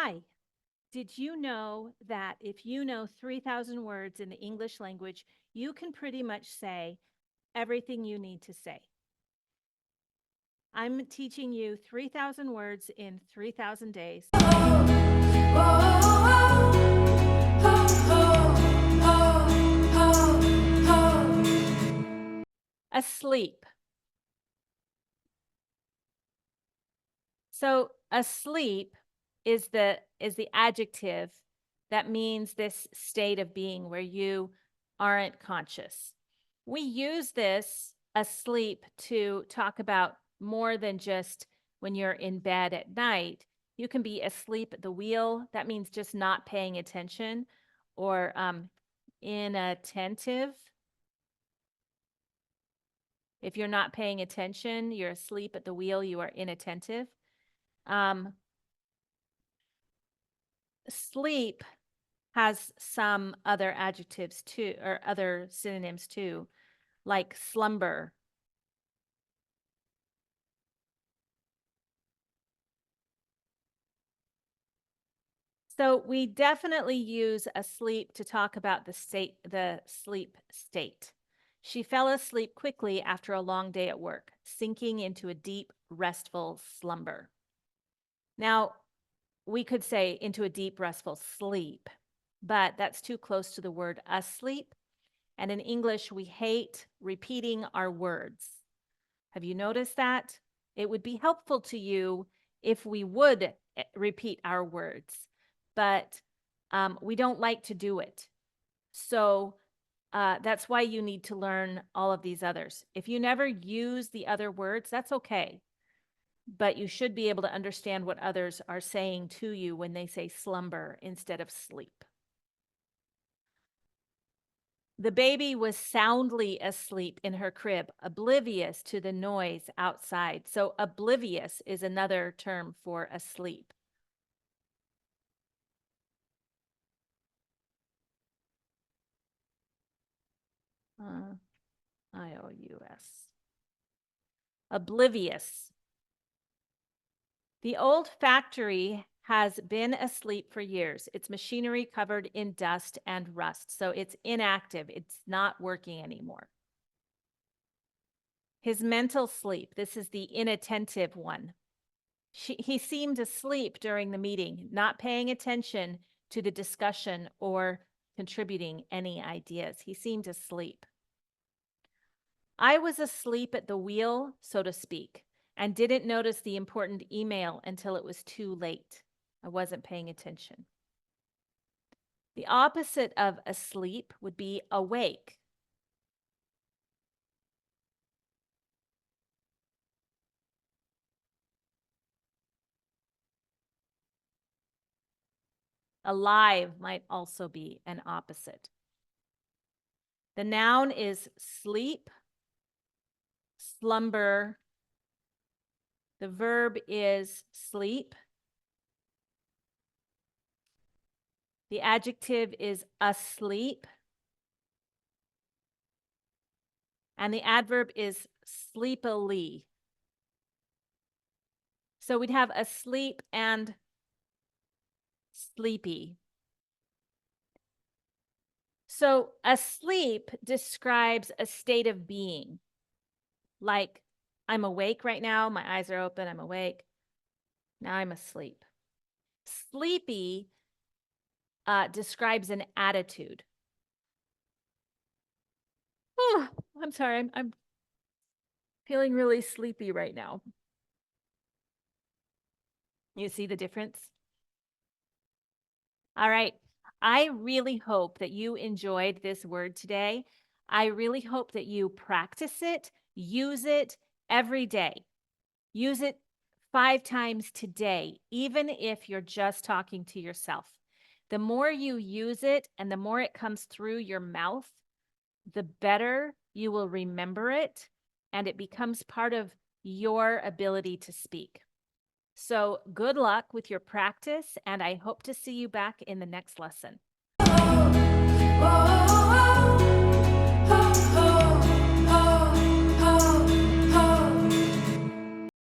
Hi, did you know that if you know 3,000 words in the English language, you can pretty much say everything you need to say? I'm teaching you 3,000 words in 3,000 days. Asleep. So asleep is the adjective that means this state of being where you aren't conscious. We use this asleep to talk about more than just when you're in bed at night. You can be asleep at the wheel. That means just not paying attention, or inattentive. If you're not paying attention, you're asleep at the wheel, you are inattentive. Sleep has some other adjectives too, or other synonyms too, like slumber. So we definitely use asleep to talk about the sleep state. She fell asleep quickly after a long day at work, sinking into a deep, restful slumber. Now, we could say into a deep, restful sleep, but that's too close to the word asleep. And in English, we hate repeating our words. Have you noticed that? It would be helpful to you if we would repeat our words, but we don't like to do it. So that's why you need to learn all of these others. If you never use the other words, that's okay. But you should be able to understand what others are saying to you when they say slumber instead of sleep. The baby was soundly asleep in her crib, oblivious to the noise outside. So oblivious is another term for asleep. IOUS. Oblivious. The old factory has been asleep for years. Its machinery covered in dust and rust. So it's inactive. It's not working anymore. His mental sleep. This is the inattentive one. He seemed asleep during the meeting, not paying attention to the discussion or contributing any ideas. He seemed asleep. I was asleep at the wheel, so to speak, and didn't notice the important email until it was too late. I wasn't paying attention. The opposite of asleep would be awake. Alive might also be an opposite. The noun is sleep, slumber. The verb is sleep. The adjective is asleep. And the adverb is sleepily. So we'd have asleep and sleepy. So asleep describes a state of being. Like, I'm awake right now. My eyes are open. I'm awake. Now I'm asleep. Sleepy describes an attitude. Oh, I'm sorry. I'm feeling really sleepy right now. You see the difference? All right. I really hope that you enjoyed this word today. I really hope that you practice it, use it every day. Use it 5 times today, even if you're just talking to yourself. The more you use it and the more it comes through your mouth, the better you will remember it, and it becomes part of your ability to speak. So good luck with your practice, and I hope to see you back in the next lesson.